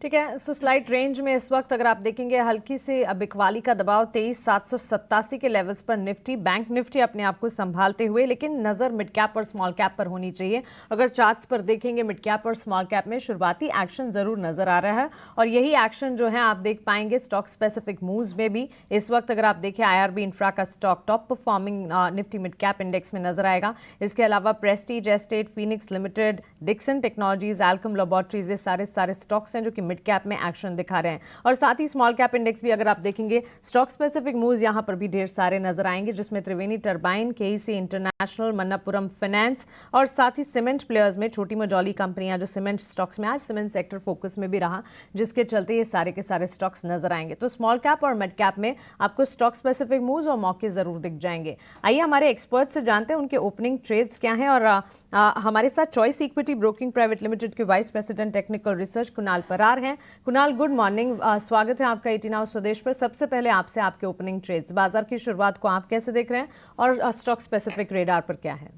ठीक है। सो slide range में इस वक्त अगर आप देखेंगे हल्की से बिकवाली का दबाव 23,787 के लेवल्स पर निफ्टी बैंक निफ्टी अपने आप को संभालते हुए, लेकिन नजर मिड कैप और स्मॉल कैप पर होनी चाहिए। अगर चार्ट्स पर देखेंगे मिड कैप और स्मॉल कैप में शुरुआती एक्शन जरूर नजर आ रहा है और यही एक्शन जो है आप देख पाएंगे स्टॉक स्पेसिफिक मूव्स में भी। इस वक्त अगर आप देखें IRB इंफ्रा का stock top performing Nifty mid cap index में नजर आएगा। इसके अलावा Prestige Estate, Phoenix Limited, Dixon Technologies, Alkem Laboratories, ये सारे स्टॉक्स हैं जो कि मिड कैप में एक्शन दिखा रहे हैं। और साथ ही स्मॉल कैप इंडेक्स भी अगर आप देखेंगे स्टॉक स्पेसिफिक मूव्स यहां पर भी ढेर सारे नजर आएंगे, जिसमें Triveni turbine, KEC international, Manappuram finance और साथ ही सीमेंट प्लेयर्स में छोटी मझौली कंपनियां जो सीमेंट स्टॉक्स में आज सीमेंट सेक्टर फोकस में भी रहा, जिसके चलते ये सारे के सारे स्टॉक्स नजर आएंगे। तो स्मॉल कैप और मिड कैप में आपको स्टॉक स्पेसिफिक मूव्स और मौके जरूर दिख जाएंगे। आइए हमारे एक्सपर्ट से जानते हैं उनके ओपनिंग ट्रेड्स क्या हैं। और हमारे साथ choice equity broking private limited के vice president technical research Kunal Parar हैं। Kunal, good morning. स्वागत है आपका 18 आवर्स स्वदेश पर। सबसे पहले आपसे आपके ओपनिंग ट्रेड्स, बाजार की शुरुआत को आप कैसे देख रहे हैं और स्टॉक स्पेसिफिक रेडार पर क्या है?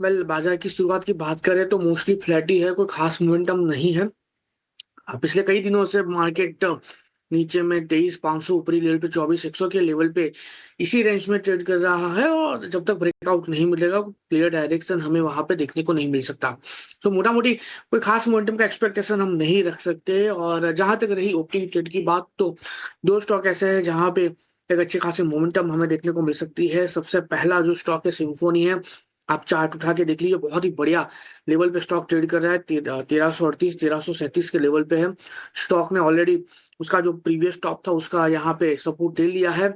बाजार की शुरुआत की बात करें तो मोस्टली फ्लैट ही है, कोई खास मोमेंटम नहीं है। पिछले कई दिनों से मार्केट नीचे में 23,500 ऊपरी लेवल पे 24,100 के लेवल पे इसी रेंज में ट्रेड कर रहा है, और जब तक ब्रेकआउट नहीं मिलेगा क्लियर डायरेक्शन हमें वहां पे देखने को नहीं मिल सकता। तो मोटा मोटी कोई खास मोमेंटम का एक्सपेक्टेशन हम नहीं रख सकते। और जहां तक रही ओपनिंग ट्रेड की बात, तो दो स्टॉक ऐसे हैं जहां पे एक अच्छी खासी मोमेंटम हमें देखने को मिल सकती है। सबसे पहला जो स्टॉक है सिम्फोनी है। आप चार्ट उठा के देख लीजिए, बहुत ही बढ़िया लेवल पे स्टॉक ट्रेड कर रहा है। 1338 1337 के लेवल पे है। स्टॉक ने ऑलरेडी उसका जो प्रीवियस टॉप था उसका यहाँ पे सपोर्ट दे लिया है।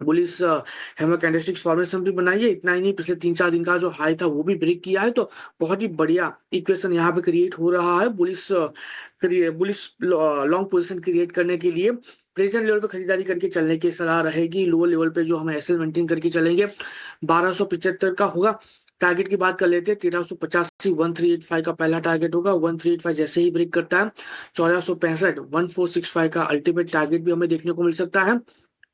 बुलिस हैमर कैंडलस्टिक्स फॉर्मेशन भी बनाई है। इतना ही नहीं, पिछले 3-4 दिन का जो हाई था वो भी ब्रेक किया है। तो बहुत ही बढ़िया इक्वेशन यहाँ पे क्रिएट हो रहा है। बुलिस लॉन्ग पोजीशन क्रिएट करने के लिए प्रेजेंट लेवल पे खरीदारी करके चलने की सलाह रहेगी। लोअर लेवल पे जो हमें एसएल मेंटेन करके चलेंगे 1275 का होगा। टारगेट की बात कर लेते हैं, 1385 1385 का पहला टारगेट होगा। 1385 जैसे ही ब्रेक करता है 1465 1465 का अल्टीमेट टारगेट भी हमें देखने को मिल सकता है।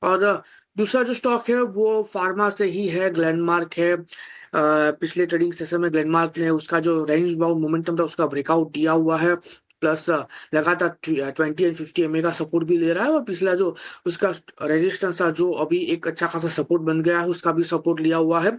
और दूसरा जो स्टॉक है वो फार्मा से ही है, ग्लेनमार्क है। पिछले ट्रेडिंग सेशन में ग्लेनमार्क ने उसका जो रेंज बाउंड मोमेंटम था उसका ब्रेकआउट दिया हुआ है। प्लस लगातार 20 एंड 50 MA का सपोर्ट भी ले रहा है। और पिछला जो उसका रेजिस्टेंस था जो अभी एक अच्छा खासा सपोर्ट बन गया है उसका भी सपोर्ट लिया हुआ है।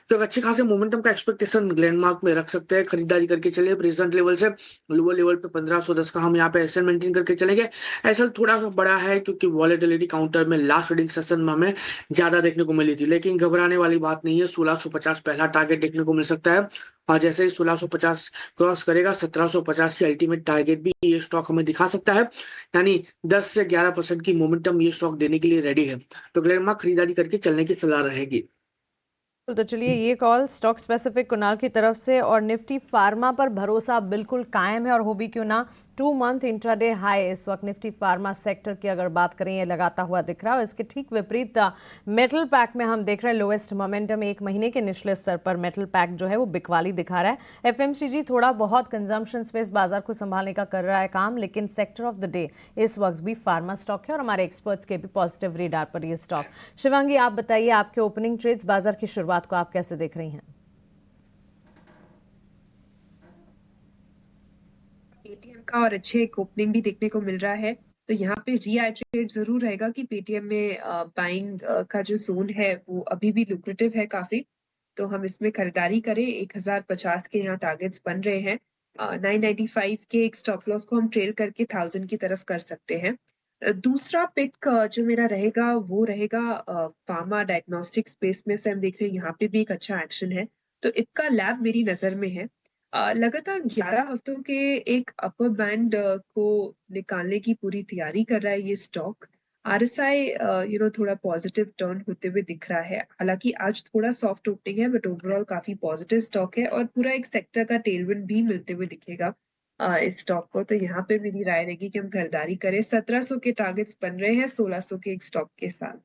तो एक अच्छे खासे मोमेंटम का एक्सपेक्टेशन ग्लेनमार्क में रख सकते हैं। खरीदारी करके चले प्रेजेंट लेवल से लोअर लेवल पे 1510 का हम यहाँ पे एसएल मेंटेन करके चलेंगे। ऐसा थोड़ा सा बड़ा है क्योंकि वॉलेटिलिटी काउंटर में लास्ट ट्रेडिंग सेशन में हमें ज्यादा देखने को मिली थी, लेकिन घबराने वाली बात नहीं है। 1650 पहला टारगेट देखने को मिल सकता है। और जैसे ही 1650 क्रॉस करेगा 1750 की अल्टीमेट टारगेट भी ये स्टॉक हमें दिखा सकता है। यानी 10 से 11% की मोमेंटम ये स्टॉक देने के लिए रेडी है। तो ग्लेनमार्क खरीदारी करके चलने की सलाह रहेगी। तो चलिए ये कॉल स्टॉक स्पेसिफिक कुणाल की तरफ से। और निफ्टी फार्मा पर भरोसा बिल्कुल कायम है और हो भी क्यों ना। 2 मंथ इंट्राडे हाई इस वक्त निफ्टी फार्मा सेक्टर की अगर बात करें ये लगाता हुआ दिख रहा है। इसके ठीक विपरीत मेटल पैक में हम देख रहे हैं लोएस्ट मोमेंटम। एक महीने के निचले स्तर पर मेटल पैक जो है वो बिकवाली दिखा रहा है। FMCG थोड़ा बहुत कंजम्पशन स्पेस बाजार को संभालने का कर रहा है काम, लेकिन सेक्टर ऑफ द डे इस वक्त भी फार्मा स्टॉक है और हमारे एक्सपर्ट्स के भी पॉजिटिव रेडार पर ये स्टॉक। शिवांगी, आप बताइए आपके ओपनिंग ट्रेड्स, बाजार की शुरुआत को आप कैसे देख रही हैं? पेटीएम का और अच्छे एक ओपनिंग भी देखने को मिल रहा है। तो यहाँ पे रीआइट्रेट जरूर रहेगा कि पेटीएम में बाइंग का जो जोन है वो अभी भी लुक्रेटिव है काफी। तो हम इसमें खरीदारी करें। 1050 के यहाँ टारगेट्स बन रहे हैं। 995 के एक स्टॉप लॉस को हम ट्रेल करके 1000 की तरफ कर सकते हैं। दूसरा पिक जो मेरा रहेगा वो रहेगा फार्मा डायग्नोस्टिक स्पेस में से हम देख रहे हैं यहाँ पे भी एक अच्छा एक्शन है। तो इपका लैब मेरी नजर में है। लगातार 11 हफ्तों के एक अपर बैंड को निकालने की पूरी तैयारी कर रहा है ये स्टॉक। RSI थोड़ा पॉजिटिव टर्न होते हुए दिख रहा है। हालांकि आज थोड़ा सॉफ्ट ओपनिंग है बट ओवरऑल काफी पॉजिटिव स्टॉक है और पूरा एक सेक्टर का टेलविंड भी मिलते हुए दिखेगा इस स्टॉक को। तो यहाँ पे मेरी राय रहेगी कि हम खरीदारी करें। 1700 के टारगेट्स बन रहे हैं 1600 के एक स्टॉक के साथ।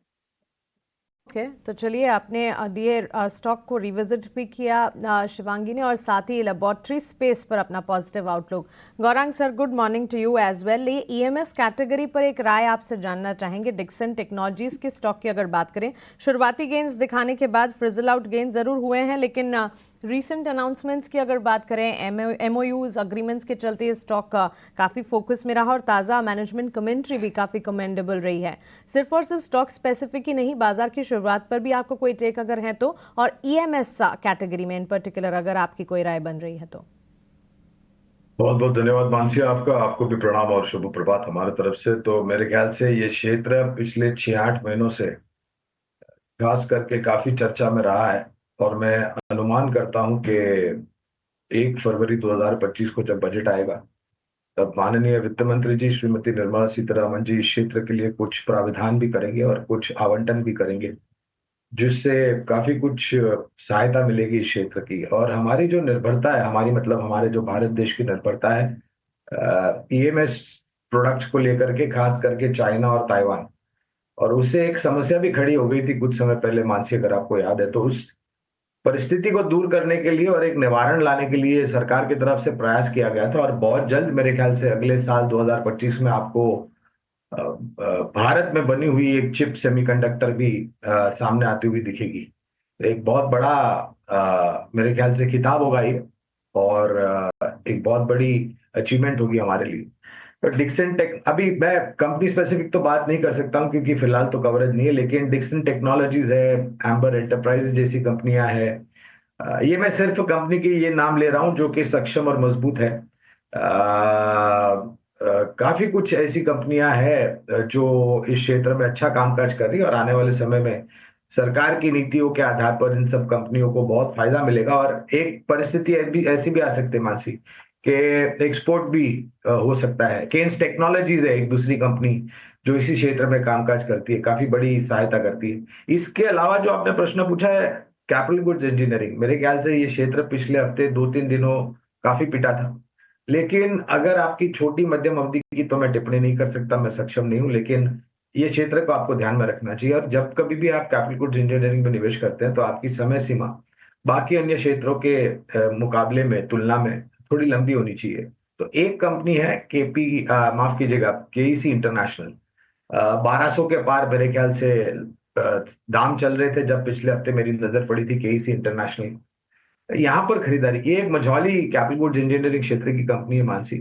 ओके, तो चलिए आपने दिए स्टॉक को रिविजिट भी किया शिवांगी ने, और साथ ही लेबोरेटरी स्पेस पर अपना positive outlook. Gaurang sir, good morning to you as well. ये EMS कैटेगरी पर एक राय आपसे जानना चाहेंगे। डिक्सन टेक्नोलॉजीज के स्टॉक की अगर बात करें, शुरुआती गेंस दिखाने के बाद फ्रिजल आउट गेंस जरूर हुए हैं, लेकिन रीसेंट अनाउंसमेंट्स की अगर बात करें, एमओयूज अग्रीमेंट्स के चलते ये स्टॉक का काफ़ी फोकस में रहा और ताज़ा मैनेजमेंट कमेंट्री भी काफ़ी कमेंडेबल रही है। सिर्फ और सिर्फ स्टॉक स्पेसिफिक ही नहीं, बाजार की शुरुआत पर भी आपको कोई टेक अगर है तो, और ईएमएस कैटेगरी में इन पर्टिकुलर अगर आपकी कोई राय बन रही है तो। बहुत बहुत धन्यवाद मानसी, आपको भी प्रणाम और शुभ प्रभात हमारे तरफ से। तो मेरे ख्याल से ये क्षेत्र पिछले 6-8 महीनों से खास करके काफी चर्चा में रहा है और मैं अनुमान करता हूं कि 1 फरवरी 2025 को जब बजट आएगा तब माननीय वित्त मंत्री जी श्रीमती निर्मला सीतारमण जी इस क्षेत्र के लिए कुछ प्राविधान भी करेंगे और कुछ आवंटन भी करेंगे, जिससे काफी कुछ सहायता मिलेगी इस क्षेत्र की। और हमारी जो निर्भरता है, हमारी मतलब हमारे जो भारत देश की निर्भरता है ईएमएस प्रोडक्ट्स को लेकर के, खास करके चाइना और ताइवान, और उससे एक समस्या भी खड़ी हो गई थी कुछ समय पहले मानसी, अगर आपको याद है। तो उस परिस्थिति को दूर करने के लिए और एक निवारण लाने के लिए सरकार की तरफ से प्रयास किया गया था और बहुत जल्द मेरे ख्याल से अगले साल 2025 में आपको भारत में बनी हुई एक चिप सेमीकंडक्टर भी सामने आती हुई दिखेगी। तो एक बहुत बड़ा मेरे ख्याल से खिताब होगा ये और एक बहुत बड़ी अचीवमेंट होगी हमारे लिए। तो डिक्सन टेक, अभी मैं कंपनी स्पेसिफिक तो बात नहीं कर सकता हूँ क्योंकि फिलहाल तो कवरेज नहीं है, लेकिन डिक्सन टेक्नोलॉजीज है, एम्बर एंटरप्राइजेज जैसी कंपनियां हैं। ये मैं सिर्फ कंपनी के ये नाम ले रहा हूँ जो कि सक्षम और मजबूत है। काफी कुछ ऐसी कंपनियां हैं जो इस क्षेत्र में अच्छा कामकाज कर रही है और आने वाले समय में सरकार की नीतियों के आधार पर इन सब कंपनियों को बहुत फायदा मिलेगा। और एक परिस्थिति ऐसी भी आ सकती है मानसी कि एक्सपोर्ट भी हो सकता है। केन्स टेक्नोलॉजीज है एक दूसरी कंपनी जो इसी क्षेत्र में कामकाज करती है, काफी बड़ी सहायता करती है। इसके अलावा जो आपने प्रश्न पूछा है कैपिटल गुड्स इंजीनियरिंग, मेरे ख्याल से ये क्षेत्र पिछले हफ्ते 2-3 दिनों काफी पिटा था, लेकिन अगर आपकी छोटी मध्यम अवधि की तो मैं टिप्पणी नहीं कर सकता, मैं सक्षम नहीं हूं, लेकिन ये क्षेत्र को आपको ध्यान में रखना चाहिए। और जब कभी भी आप कैपिटल गुड्स इंजीनियरिंग में निवेश करते हैं तो आपकी समय सीमा बाकी अन्य क्षेत्रों के मुकाबले में, तुलना में थोड़ी लंबी होनी चाहिए। तो एक कंपनी है माफ कीजिएगा, केईसी इंटरनेशनल, 1200 के पार मेरे ख्याल से दाम चल रहे थे जब पिछले हफ्ते मेरी नजर पड़ी थी केईसी इंटरनेशनल। यहाँ पर खरीदारी की। एक मझौली कैपिटल गुड्स इंजीनियरिंग क्षेत्र की कंपनी है मानसी,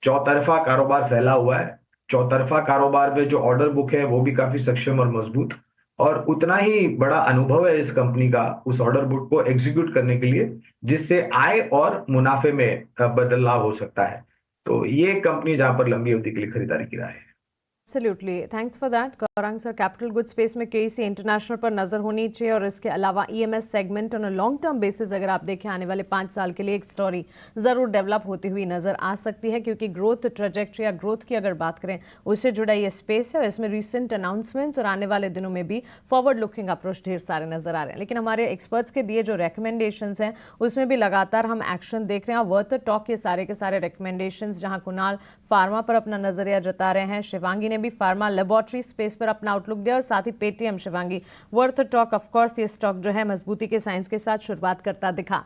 चौतरफा कारोबार फैला हुआ है। चौतरफा कारोबार में जो ऑर्डर बुक है वो भी काफी सक्षम और मजबूत, और उतना ही बड़ा अनुभव है इस कंपनी का उस ऑर्डर बुक को एग्जीक्यूट करने के लिए, जिससे आय और मुनाफे में बदलाव हो सकता है। तो ये कंपनी जहां पर लंबी अवधि के लिए खरीदारी की राय है। Absolutely. Thanks for that. Gaurang sir, capital good space में केईसी इंटरनेशनल पर नजर होनी चाहिए और इसके अलावा EMS segment on a long term basis अगर आप देखें आने वाले 5 साल के लिए एक स्टोरी जरूर डेवलप होती हुई नजर आ सकती है, क्योंकि ग्रोथ ट्रेजेक्ट्री या ग्रोथ की अगर बात करें उससे जुड़ा ये स्पेस है और इसमें रिसेंट अनाउंसमेंट्स और आने वाले दिनों में भी फॉरवर्ड लुकिंग अप्रोच ढेर सारे नजर आ रहे हैं। लेकिन हमारे एक्सपर्ट्स के दिए जो रिकमेंडेशंस हैं उसमें भी लगातार हम एक्शन देख रहे हैं। वर्थ टॉक के सारे रिकमेंडेशंस, जहां कुणाल फार्मा पर अपना नजरिया जता रहे हैं, शिवांगी ने भी फार्मा लेबोरेटरी स्पेस पर अपना आउटलुक दिया और साथ ही Paytm Shivangi worth talk, of course ये स्टॉक जो है मजबूती के साइंस के साथ शुरुआत करता दिखा।